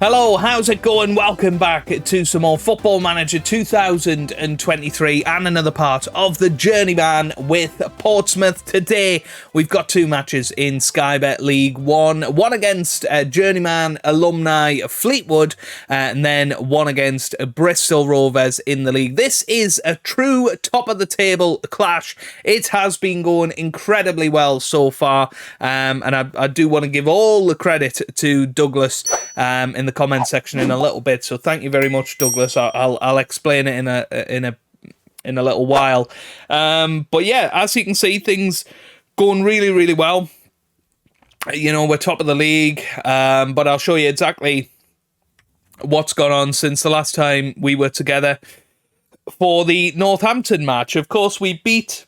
Hello, how's it going? Welcome back to some more Football Manager 2023 and another part of the Journeyman with Portsmouth. Today, we've got two matches in Sky Bet League One. One against Journeyman alumni Fleetwood, and then one against Bristol Rovers in the league. This is a true top-of-the-table clash. It has been going incredibly well so far, and I do want to give all the credit to Douglas in the comment section in a little bit, so thank you very much, Douglas. I'll explain it in a little while, but yeah, as you can see, things going really well. You know, we're top of the league, but I'll show you exactly what's gone on since the last time we were together for the Northampton match. Of course, we beat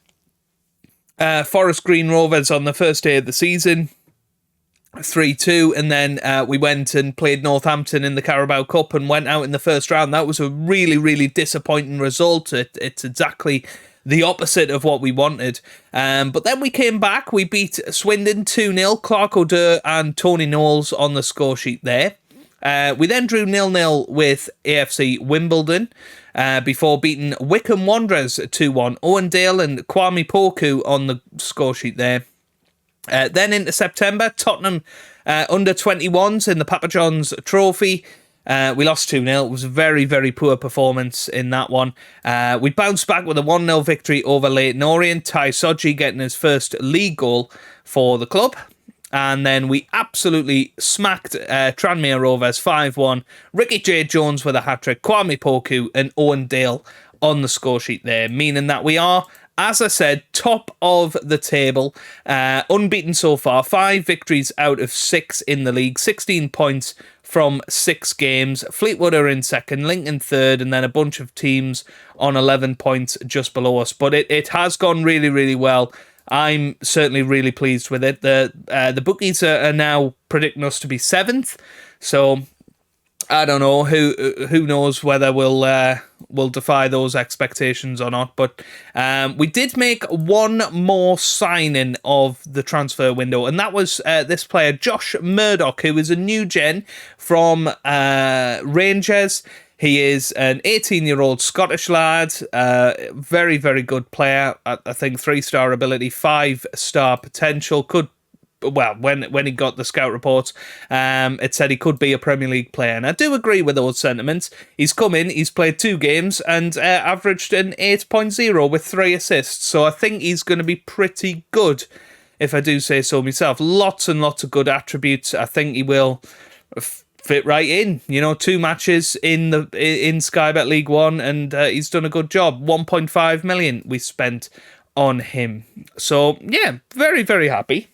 Forest Green Rovers on the first day of the season, 3-2, and then we went and played Northampton in the Carabao Cup and went out in the first round. That was a really disappointing result. It's exactly the opposite of what we wanted. But then we came back. We beat Swindon 2-0. Clark O'Dur and Tony Knowles on the score sheet there. We then drew 0-0 with AFC Wimbledon before beating Wycombe Wanderers 2-1. Owen Dale and Kwame Poku on the score sheet there. Then into September, Tottenham under-21s in the Papa John's Trophy. We lost 2-0. It was a very poor performance in that one. We bounced back with a 1-0 victory over Leyton Orient. Ty Sodji getting his first league goal for the club. And then we absolutely smacked Tranmere Rovers 5-1. Ricky J. Jones with a hat-trick, Kwame Poku and Owen Dale on the score sheet there, meaning that we are, as I said, top of the table, unbeaten so far, 5 victories out of 6 in the league, 16 points from 6 games. Fleetwood are in second, Lincoln third, and then a bunch of teams on 11 points just below us. But it has gone really well. I'm certainly really pleased with it. The bookies are now predicting us to be 7th, so I don't know, who knows whether we'll defy those expectations or not. But we did make one more signing of the transfer window, and that was this player, Josh Murdoch, who is a new gen from Rangers. He is an 18-year-old Scottish lad, very good player. I think 3-star ability, 5-star potential. When he got the scout reports, it said he could be a Premier League player. And I do agree with those sentiments. He's come in, he's played 2 games and averaged an 8.0 with 3 assists. So I think he's going to be pretty good, if I do say so myself. Lots and lots of good attributes. I think he will fit right in. You know, 2 matches in Sky Bet League One, and he's done a good job. 1.5 million we spent on him. So yeah, very happy.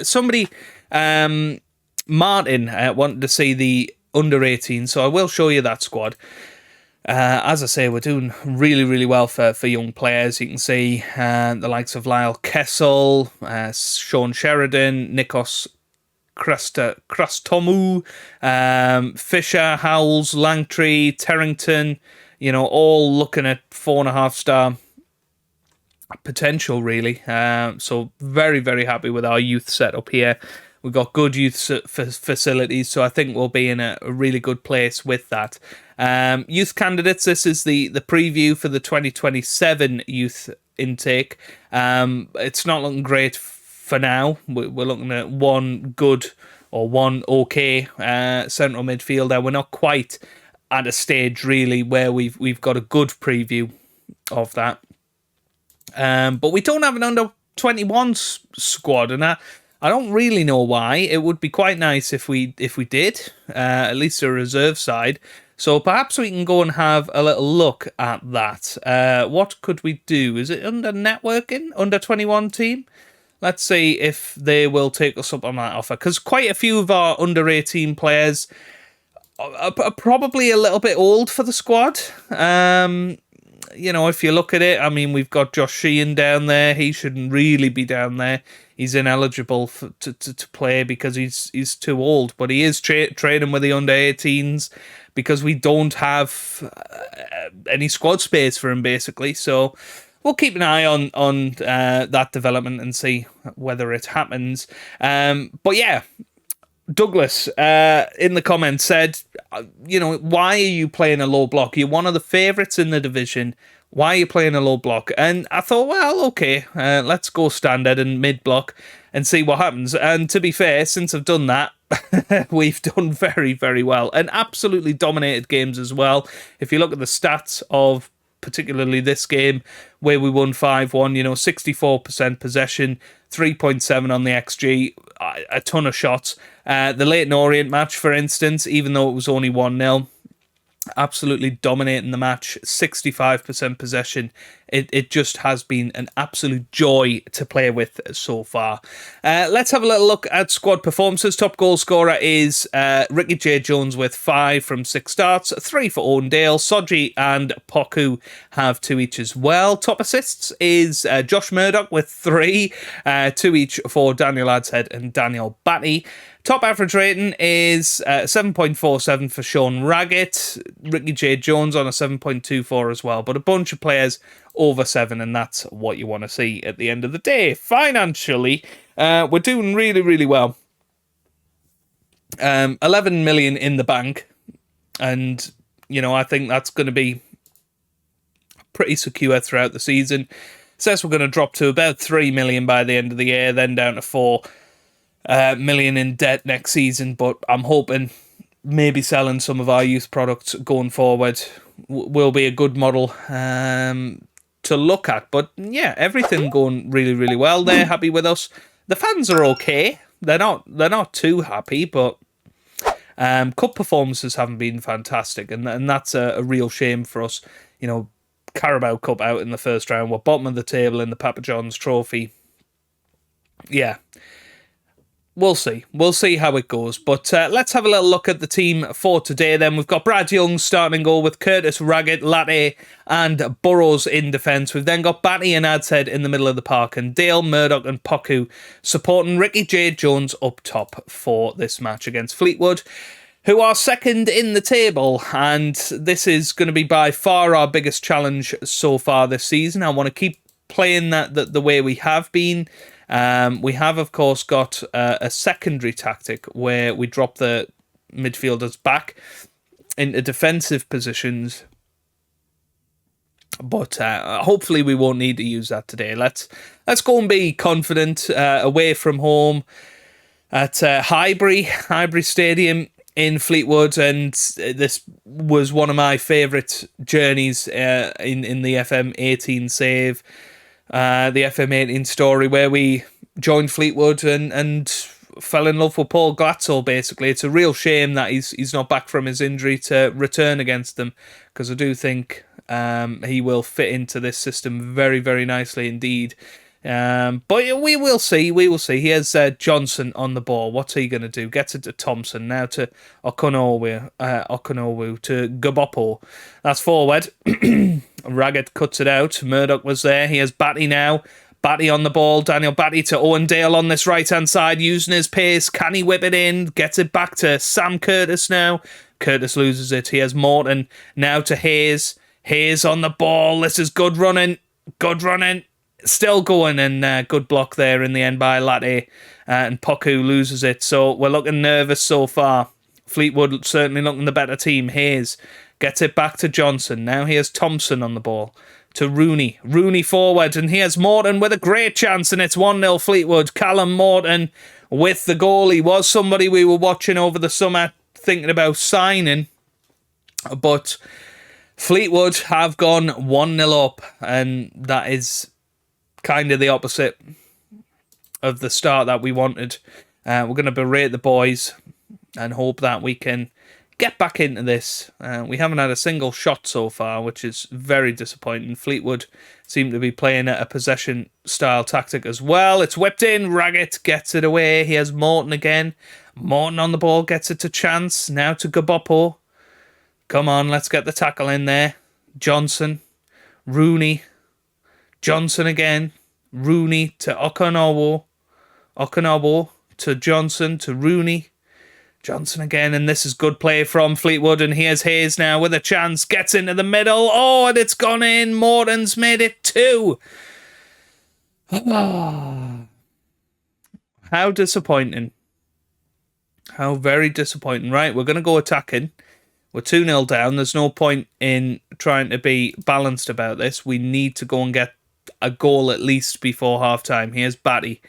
Somebody, Martin, wanted to see the under-18, so I will show you that squad. As I say, we're doing really well for young players. You can see the likes of Lyle Kessel, Sean Sheridan, Nikos Krastomu, Fisher, Howells, Langtree, Terrington, you know, all looking at 4.5-star potential, really. So very happy with our youth setup here. We've got good youth facilities, so I think we'll be in a really good place with that. Youth candidates, this is the preview for the 2027 youth intake. It's not looking great for now. We're looking at one good or one okay central midfielder. We're not quite at a stage, really, where we've got a good preview of that. But we don't have an under-21 squad, and I don't really know why. It would be quite nice if we did, at least a reserve side. So perhaps we can go and have a little look at that. What could we do? Is it under networking, under-21 team? Let's see if they will take us up on that offer, because quite a few of our under-18 players are probably a little bit old for the squad. You know, if you look at it, I mean, we've got Josh Sheehan down there. He shouldn't really be down there. He's ineligible to play because he's too old. But he is training with the under-18s because we don't have any squad space for him, basically. So we'll keep an eye on that development and see whether it happens. But yeah, Douglas in the comments said, why are you playing a low block? You're one of the favourites in the division. Why are you playing a low block? And I thought, well, okay, let's go standard and mid block and see what happens. And to be fair, since I've done that, we've done very, very well and absolutely dominated games as well. If you look at the stats of particularly this game where we won 5-1, 64% possession, 3.7 on the XG, a ton of shots. The Leyton Orient match, for instance, even though it was only 1-0, absolutely dominating the match, 65% possession. It just has been an absolute joy to play with so far. Let's have a little look at squad performances. Top goal scorer is Ricky J. Jones with 5 from 6 starts, 3 for Owen Dale. Soji and Poku have 2 each as well. Top assists is Josh Murdoch with 3, 2 each for Daniel Adshead and Daniel Batty. Top average rating is 7.47 for Sean Raggett. Ricky J. Jones on a 7.24 as well. But a bunch of players over 7, and that's what you want to see at the end of the day. Financially, we're doing really, really well. 11 million in the bank. And, I think that's going to be pretty secure throughout the season. Says we're going to drop to about 3 million by the end of the year, then down to 4 million in debt next season, but I'm hoping maybe selling some of our youth products going forward will be a good model to look at. But yeah, everything going really, really well. They're happy with us. The fans are okay. They're not too happy, but cup performances haven't been fantastic, and that's a real shame for us. Carabao Cup out in the first round. We're bottom of the table in the Papa John's Trophy. Yeah. We'll see. We'll see how it goes. But let's have a little look at the team for today then. We've got Brad Young starting goal with Curtis, Raggett, Latte and Burrows in defence. We've then got Batty and Adshead in the middle of the park, and Dale, Murdoch and Poku supporting Ricky J. Jones up top for this match against Fleetwood, who are second in the table. And this is going to be by far our biggest challenge so far this season. I want to keep playing that the way we have been. We have, of course, got a secondary tactic where we drop the midfielders back into defensive positions. But hopefully we won't need to use that today. Let's go and be confident away from home at Highbury Stadium in Fleetwood. And this was one of my favourite journeys in the FM18 save. The FM18 story where we joined Fleetwood and fell in love with Paul Glatzel, basically. It's a real shame that he's not back from his injury to return against them, because I do think he will fit into this system very, very nicely indeed. But we will see. We will see. He has Johnson on the ball. What's he going to do? Gets it to Thompson. Now to Okonowu to Gabopo. That's forward. Raggett cuts it out. Murdoch was there. He has Batty now. Batty on the ball. Daniel Batty to Owen Dale on this right-hand side, using his pace. Can he whip it in? Gets it back to Sam Curtis now. Curtis loses it. He has Morton now to Hayes. Hayes on the ball. This is good running. Good running. Still going, and good block there in the end by Latte, and Poku loses it. So we're looking nervous so far. Fleetwood certainly looking the better team. Hayes gets it back to Johnson. Now he has Thompson on the ball to Rooney. Rooney forward, and he has Morton with a great chance, and it's 1-0 Fleetwood. Callum Morton with the goal. He was somebody we were watching over the summer, thinking about signing, but Fleetwood have gone 1-0 up, and that is kind of the opposite of the start that we wanted. We're going to berate the boys and hope that we can get back into this. We haven't had a single shot so far, which is very disappointing. Fleetwood seem to be playing a possession style tactic as well. It's whipped in. Raggett gets it away. He has Morton again. Morton on the ball, gets it to Chance. Now to Gabopo. Come on, let's get the tackle in there. Johnson. Rooney. Johnson again. Rooney to Okonowu. Okonowu to Johnson to Rooney. Johnson again, and this is good play from Fleetwood, and here's Hayes now with a chance. Gets into the middle. Oh, and it's gone in. Morton's made it 2. How disappointing. How very disappointing. Right, we're going to go attacking. We're 2-0 down. There's no point in trying to be balanced about this. We need to go and get a goal at least before half-time. Here's Batty.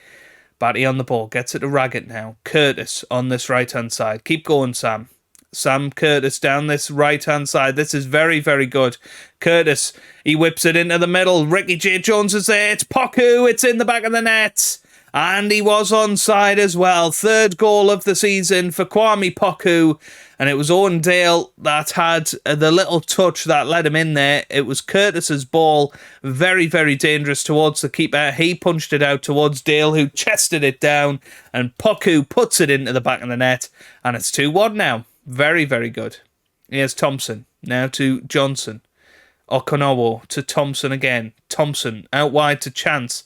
Batty on the ball. Gets it to Raggett now. Curtis on this right-hand side. Keep going, Sam. Sam Curtis down this right-hand side. This is very, very good. Curtis, he whips it into the middle. Ricky J. Jones is there. It's Poku. It's in the back of the net. And he was onside as well. Third goal of the season for Kwame Poku. And it was Owen Dale that had the little touch that led him in there. It was Curtis's ball. Very, very dangerous towards the keeper. He punched it out towards Dale, who chested it down. And Poku puts it into the back of the net. And it's 2-1 now. Very, very good. Here's Thompson. Now to Johnson. Okonowo to Thompson again. Thompson out wide to Chance.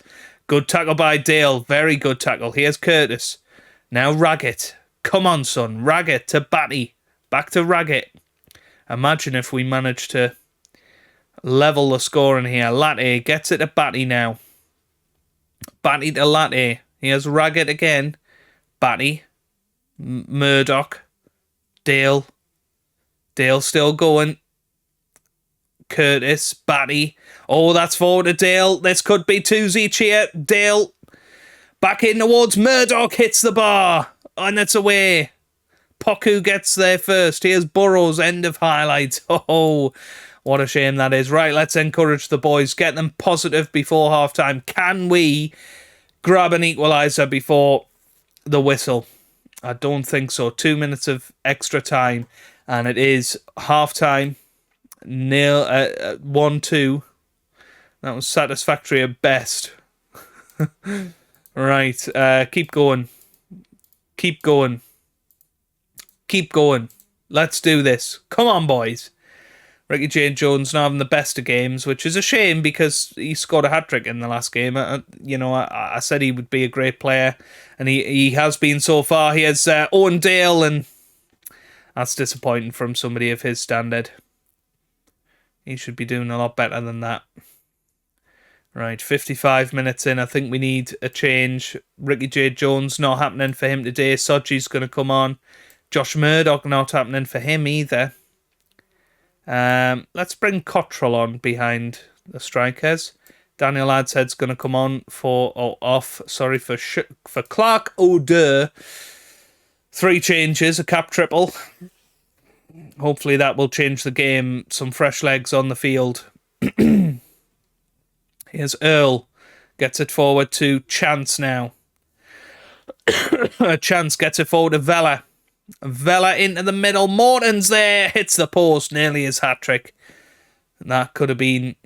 Good tackle by Dale. Very good tackle. Here's Curtis. Now Raggett. Come on, son. Raggett to Batty. Back to Raggett. Imagine if we managed to level the score in here. Latte gets it to Batty now. Batty to Latte. Here's Raggett again. Batty. Murdoch. Dale. Dale still going. Curtis. Batty. Oh, that's forward to Dale. This could be 2s each here. Dale. Back in towards Murdoch. Hits the bar. And it's away. Poku gets there first. Here's Burrows, end of highlights. Oh, what a shame that is. Right, let's encourage the boys. Get them positive before half-time. Can we grab an equaliser before the whistle? I don't think so. 2 minutes of extra time. And it is half-time. 1-2. That was satisfactory at best. Right, keep going. Keep going. Keep going. Let's do this. Come on, boys. Ricky J. Jones not having the best of games, which is a shame because he scored a hat-trick in the last game. I said he would be a great player, and he has been so far. He has Owen Dale, and that's disappointing from somebody of his standard. He should be doing a lot better than that. Right, 55 minutes in. I think we need a change. Ricky J. Jones, not happening for him today. Soji's going to come on. Josh Murdoch, not happening for him either. Let's bring Cottrell on behind the strikers. Daniel Adshead's going to come on for Clark O'Dur. 3 changes, a cap triple. Hopefully that will change the game. Some fresh legs on the field. Here's Earl. Gets it forward to Chance now. Chance gets it forward to Vela. Vela into the middle. Morton's there. Hits the post. Nearly his hat-trick. That could have been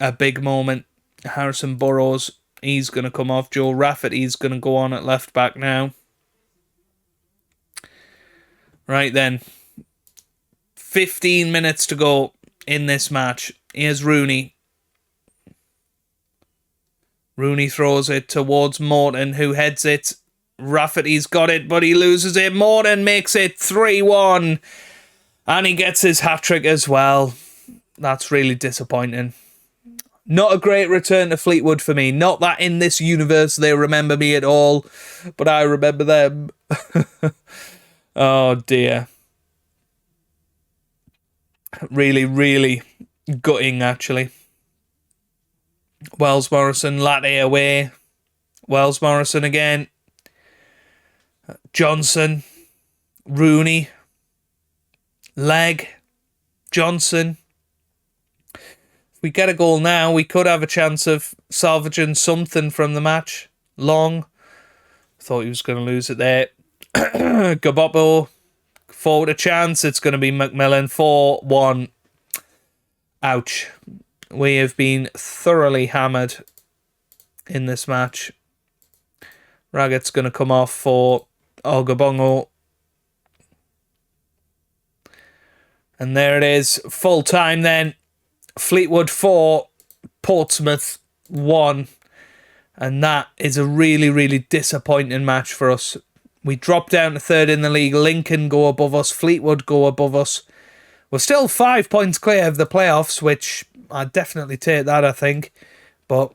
a big moment. Harrison Burrows. He's going to come off. Joe Rafferty's going to go on at left back now. Right then. 15 minutes to go in this match. Here's Rooney. Rooney throws it towards Morton, who heads it. Rafferty's got it, but he loses it. Morton makes it 3-1. And he gets his hat-trick as well. That's really disappointing. Not a great return to Fleetwood for me. Not that in this universe they remember me at all, but I remember them. Oh, dear. Really, really gutting, actually. Wells Morrison, Latte away. Wells Morrison again. Johnson. Rooney. Leg. Johnson. If we get a goal now, we could have a chance of salvaging something from the match. Long. Thought he was going to lose it there. Gabobo. Forward a chance. It's going to be McMillan. 4-1. Ouch. We have been thoroughly hammered in this match. Raggett's going to come off for Ogabongo. And there it is. Full time then. Fleetwood 4, Portsmouth 1. And that is a really, really disappointing match for us. We drop down to third in the league. Lincoln go above us. Fleetwood go above us. We're still 5 points clear of the playoffs, which I'd definitely take that, I think. But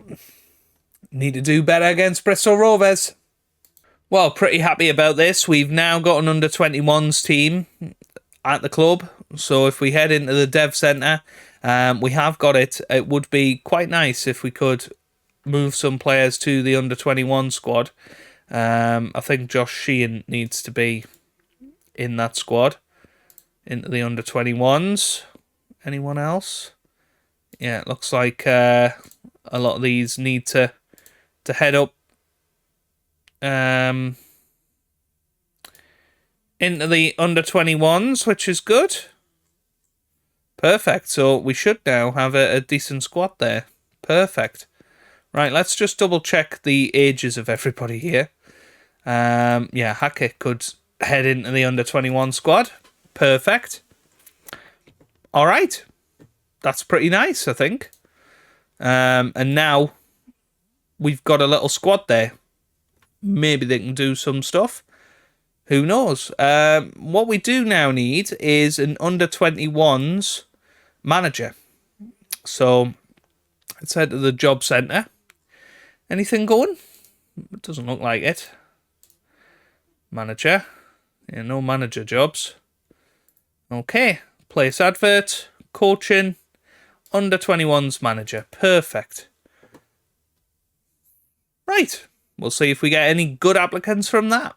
need to do better against Bristol Rovers. Well, pretty happy about this. We've now got an under-21s team at the club. So if we head into the Dev Centre, we have got it. It would be quite nice if we could move some players to the under-21 squad. I think Josh Sheehan needs to be in that squad, into the under-21s. Anyone else? Yeah, it looks like a lot of these need to head up into the under-21s, which is good. Perfect. So we should now have a decent squad there. Perfect. Right, let's just double check the ages of everybody here. Yeah, Hackett could head into the under-21 squad. Perfect. All right. That's pretty nice, I think. And now we've got a little squad there. Maybe they can do some stuff. Who knows? What we do now need is an under-21s manager. So let's head to the job centre. Anything going? It doesn't look like it. Manager. Yeah, no manager jobs. Okay. Place advert. Coaching. Under-21s manager. Perfect. Right. We'll see if we get any good applicants from that.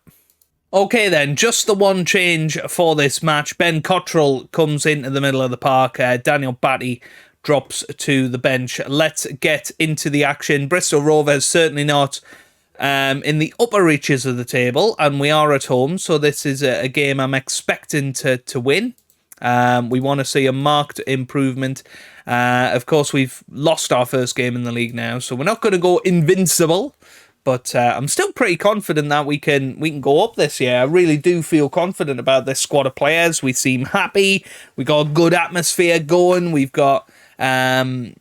Okay then, just the one change for this match. Ben Cottrell comes into the middle of the park. Daniel Batty drops to the bench. Let's get into the action. Bristol Rovers certainly not in the upper reaches of the table, and we are at home, so this is a game I'm expecting to win. We want to see a marked improvement. Of course, we've lost our first game in the league now, so we're not going to go invincible. But I'm still pretty confident that we can go up this year. I really do feel confident about this squad of players. We seem happy. We got a good atmosphere going. We've got some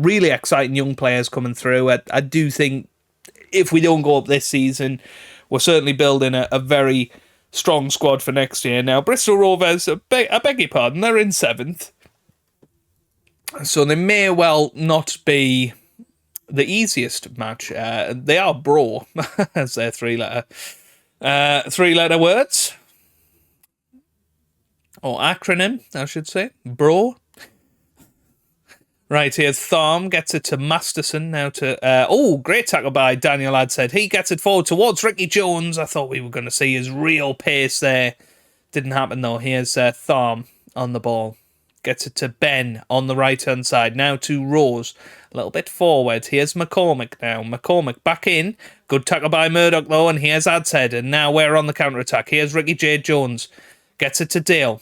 really exciting young players coming through. I do think if we don't go up this season, we're certainly building a very strong squad for next year. Now, Bristol Rovers, I beg your pardon, they're in 7th. So they may well not be the easiest match. They are bro, as their three-letter words. Or acronym, I should say. Bro. Right, here's Tharm, gets it to Masterson, now to... great tackle by Daniel Adsaid. He gets it forward towards Ricky Jones. I thought we were going to see his real pace there. Didn't happen, though. Here's Tharm on the ball. Gets it to Ben on the right-hand side. Now to Rose. A little bit forward. Here's McCormick now. McCormick back in. Good tackle by Murdoch, though. And here's Adsaid. And now we're on the counter-attack. Here's Ricky J. Jones. Gets it to Dale.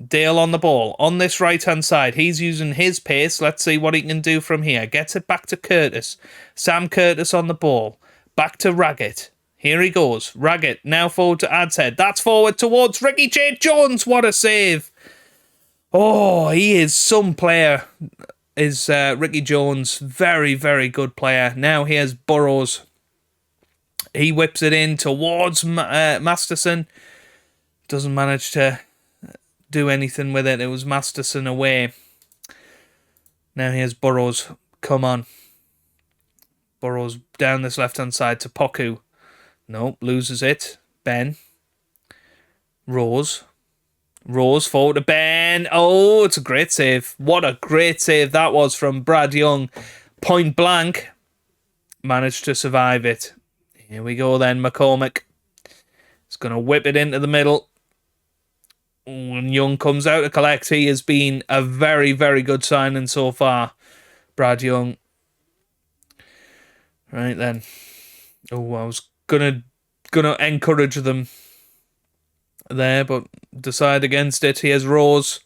Dale on the ball. On this right-hand side. He's using his pace. Let's see what he can do from here. Gets it back to Curtis. Sam Curtis on the ball. Back to Raggett. Here he goes. Raggett now forward to Adsaid. That's forward towards Ricky J. Jones. What a save. Oh, he is some player, is Ricky Jones. Very, very good player. Now here's Burrows. He whips it in towards Masterson. Doesn't manage to do anything with it. It was Masterson away. Now here's Burrows. Come on. Burrows down this left-hand side to Poku. Nope, loses it. Ben. Rose forward to Ben. Oh, it's a great save. What a great save that was from Brad Young. Point blank. Managed to survive it. Here we go then, McCormick. He's going to whip it into the middle. When Young comes out to collect, he has been a very, very good signing so far. Brad Young. Right then. Oh, I was gonna encourage them there, but decide against it. Here's Rose.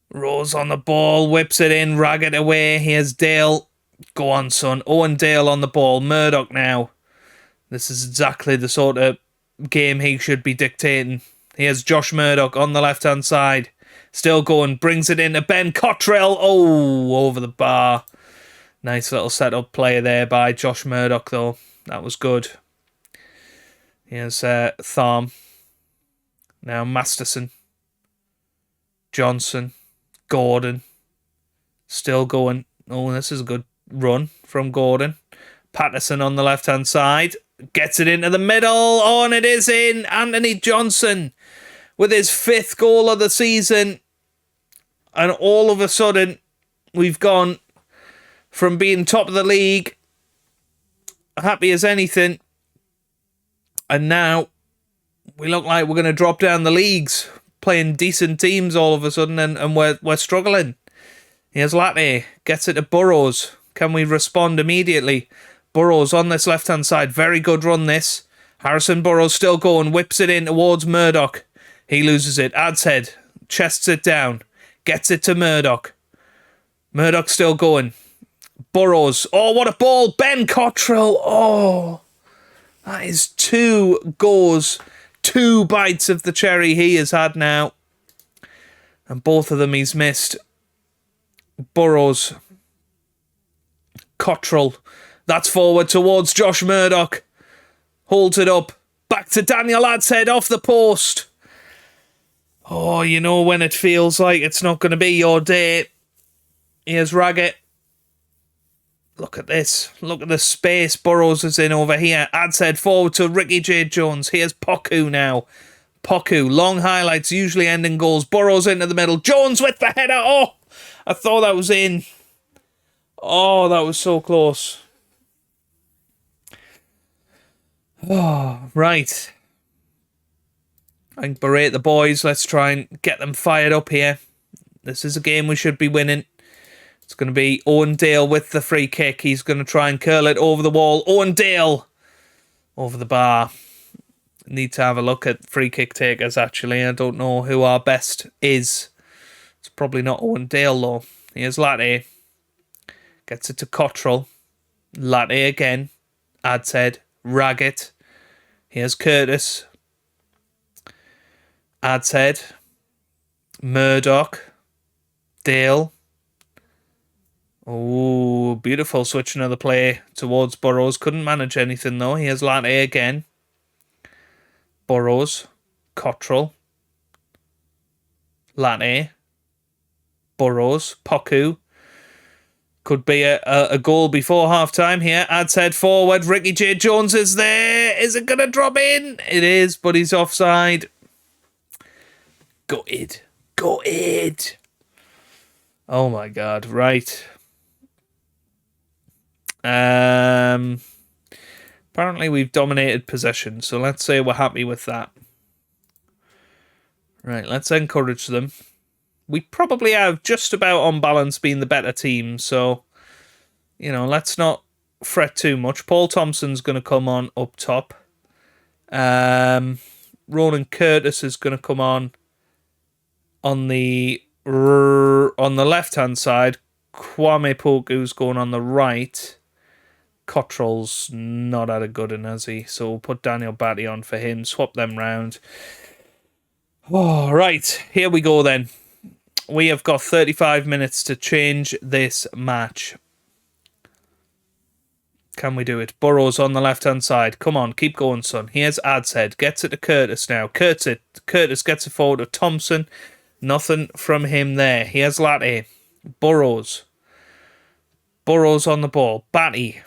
Rose on the ball, whips it in, Raggett away. Here's Dale. Go on, son. Owen Dale on the ball. Murdoch now. This is exactly the sort of game he should be dictating. Here's Josh Murdoch on the left-hand side. Still going. Brings it in to Ben Cottrell. Oh, over the bar. Nice little set-up play there by Josh Murdoch, though. That was good. Here's Tharm. Now Masterson. Johnson. Gordon. Still going. Oh, this is a good run from Gordon. Patterson on the left-hand side. Gets it into the middle. Oh, and it is in. Anthony Johnson with his 5th goal of the season. And all of a sudden, we've gone from being top of the league, happy as anything, and now we look like we're going to drop down the leagues, playing decent teams all of a sudden, and we're struggling. Here's Latte, gets it to Burrows. Can we respond immediately? Burrows on this left-hand side. Very good run, this. Harrison Burrows still going. Whips it in towards Murdoch. He loses it. Adshead chests it down. Gets it to Murdoch. Murdoch still going. Burrows. Oh, what a ball. Ben Cottrell. Oh, that is 2 goals. 2 bites of the cherry he has had now. And both of them he's missed. Burrows. Cottrell. That's forward towards Josh Murdoch. Holds it up. Back to Daniel Adshead off the post. Oh, you know when it feels like it's not going to be your day. Here's Raggett. Look at this. Look at the space Burrows is in over here. Adshead forward to Ricky J. Jones. Here's Poku now. Poku. Long highlights, usually ending goals. Burrows into the middle. Jones with the header. Oh, I thought that was in. Oh, that was so close. Oh, right. I think berate the boys. Let's try and get them fired up here. This is a game we should be winning. It's going to be Owen Dale with the free kick. He's going to try and curl it over the wall. Owen Dale over the bar. Need to have a look at free kick takers, actually. I don't know who our best is. It's probably not Owen Dale, though. Here's Latte. Gets it to Cottrell. Latte again. Adshead. Raggett. Here's Curtis. Adshead. Murdoch. Dale. Oh, beautiful switching of the play towards Burrows. Couldn't manage anything though. Here's Latte again. Burrows. Cottrell. Latte. Burrows. Poku. Could be a goal before half-time here. Adshead forward. Ricky J. Jones is there. Is it going to drop in? It is, but he's offside. Gutted. Gutted. Oh, my God. Right. Apparently, we've dominated possession, so let's say we're happy with that. Right, let's encourage them. We probably have just about on balance been the better team, so, you know, let's not fret too much. Paul Thompson's going to come on up top. Ronan Curtis is going to come on the left-hand side. Kwame Poku's going on the right. Cottrell's not had a good one, has he? So we'll put Daniel Batty on for him. Swap them round. Oh, right. Here we go then. We have got 35 minutes to change this match. Can we do it? Burrows on the left-hand side. Come on, keep going, son. Here's Adshead. Gets it to Curtis now. Curtis gets it forward to Thompson. Nothing from him there. Here's Latte. Burrows. Burrows on the ball. Batty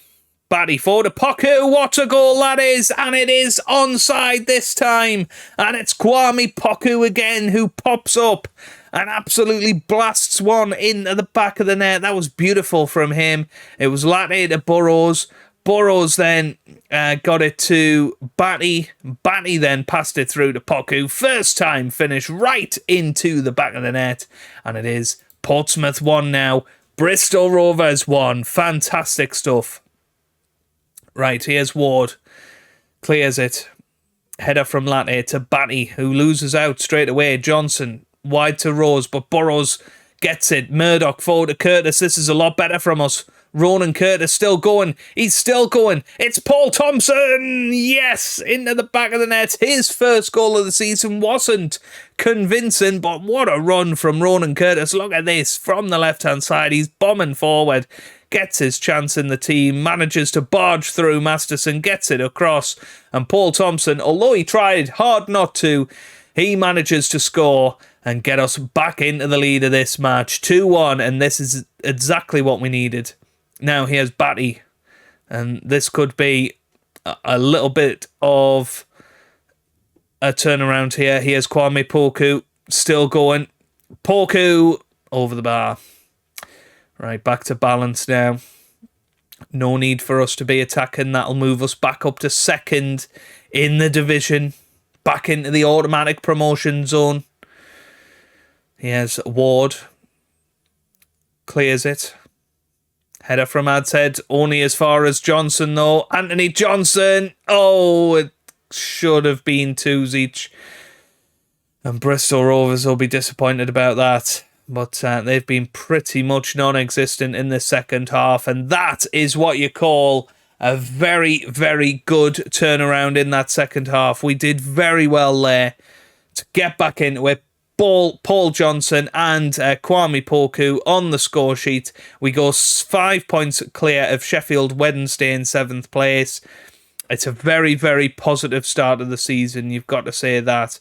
forward to Poku. What a goal that is. And it is onside this time. And it's Kwame Poku again who pops up and absolutely blasts one into the back of the net. That was beautiful from him. It was Latte to Burrows. Burrows then got it to Batty. Batty then passed it through to Poku. First time finish right into the back of the net. And it is Portsmouth 1 now. Bristol Rovers 1. Fantastic stuff. Right, here's Ward. Clears it. Header from Latte to Batty, who loses out straight away. Johnson wide to Rose, but Burrows gets it. Murdoch forward to Curtis. This is a lot better from us. Ronan Curtis still going. He's still going. It's Paul Thompson. Yes, into the back of the net. His first goal of the season wasn't convincing, but what a run from Ronan Curtis. Look at this. From the left-hand side, he's bombing forward. Gets his chance in the team. Manages to barge through Masterson. Gets it across. And Paul Thompson, although he tried hard not to, he manages to score and get us back into the lead of this match. 2-1, and this is exactly what we needed. Now here's Batty, and this could be a little bit of a turnaround here. Here's Kwame Poku, still going. Poku over the bar. Right, back to balance now. No need for us to be attacking. That'll move us back up to second in the division. Back into the automatic promotion zone. Here's Ward. Clears it. Header from Adshead. Only as far as Johnson, though. Anthony Johnson. Oh, it should have been twos each. And Bristol Rovers will be disappointed about that. But they've been pretty much non-existent in the second half. And that is what you call a very, very good turnaround in that second half. We did very well there to get back into it. Paul Johnson and Kwame Poku on the score sheet. We go 5 points clear of Sheffield Wednesday in 7th place. It's a very, very positive start of the season. You've got to say that.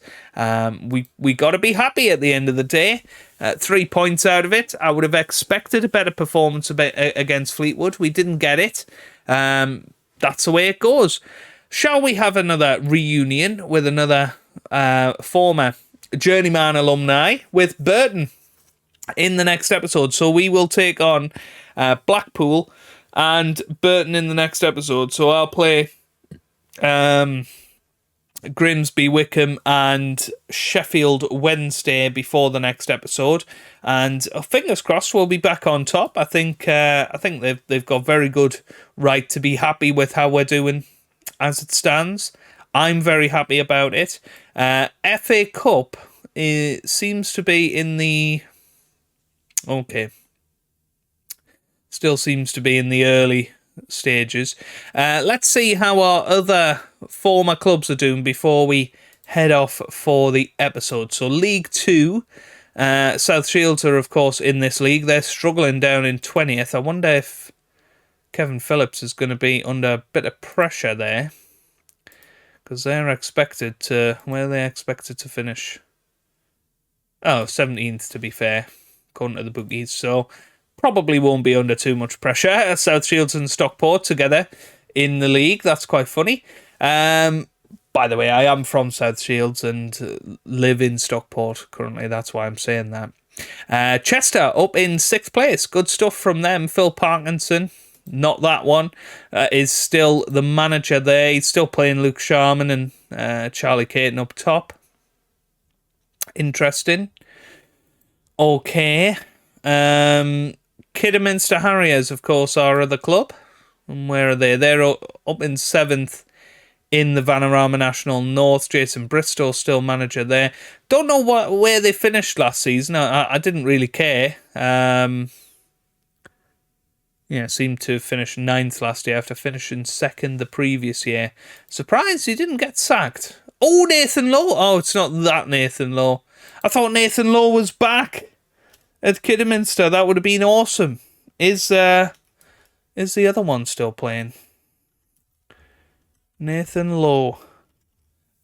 We got to be happy at the end of the day. 3 points out of it. I would have expected a better performance against Fleetwood. We didn't get it. That's the way it goes. Shall we have another reunion with another former Journeyman alumni with Burton in the next episode? So we will take on Blackpool and Burton in the next episode. So I'll play Grimsby, Wickham and Sheffield Wednesday before the next episode, and fingers crossed we'll be back on top. I think they've got very good right to be happy with how we're doing as it stands. I'm very happy about it. FA Cup seems to be in the still seems to be in the early stages. Let's see how our other former clubs are doing before we head off for the episode. So League 2, South Shields are of course in this league. They're struggling down in 20th. I wonder if Kevin Phillips is going to be under a bit of pressure there, because they're expected to, where are they expected to finish? Oh, 17th to be fair, according to the bookies. So probably won't be under too much pressure. South Shields and Stockport together in the league. That's quite funny. By the way, I am from South Shields and live in Stockport currently. That's why I'm saying that. Chester up in 6th place. Good stuff from them. Phil Parkinson, not that one, is still the manager there. He's still playing Luke Sharman and Charlie Caton up top. Interesting. Okay. Kidderminster Harriers, of course, our other club. And where are they? They're up in 7th in the Vanarama National North. Jason Bristow still manager there. Don't know where they finished last season. I didn't really care. Seemed to finish 9th last year after finishing 2nd the previous year. Surprised he didn't get sacked. Oh, Nathan Lowe. Oh, it's not that Nathan Lowe. I thought Nathan Lowe was back at Kidderminster. That would have been awesome. Is the other one still playing? Nathan Lowe.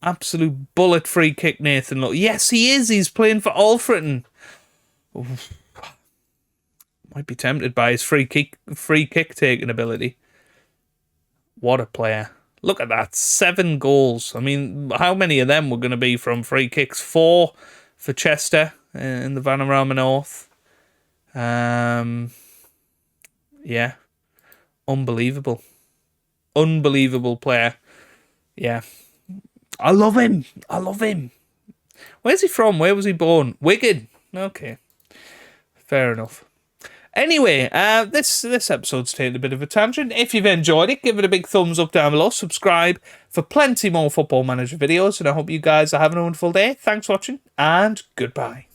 Absolute bullet free kick Nathan Lowe. Yes, he is. He's playing for Alfreton. Might be tempted by his free kick taking ability. What a player. Look at that. 7 goals. I mean, how many of them were going to be from free kicks? 4 for Chester in the Vanarama North. Yeah. Unbelievable. Unbelievable player. Yeah. I love him. I love him. Where's he from? Where was he born? Wigan. Okay. Fair enough. Anyway, this episode's taken a bit of a tangent. If you've enjoyed it, give it a big thumbs up down below. Subscribe for plenty more Football Manager videos. And I hope you guys are having a wonderful day. Thanks for watching and goodbye.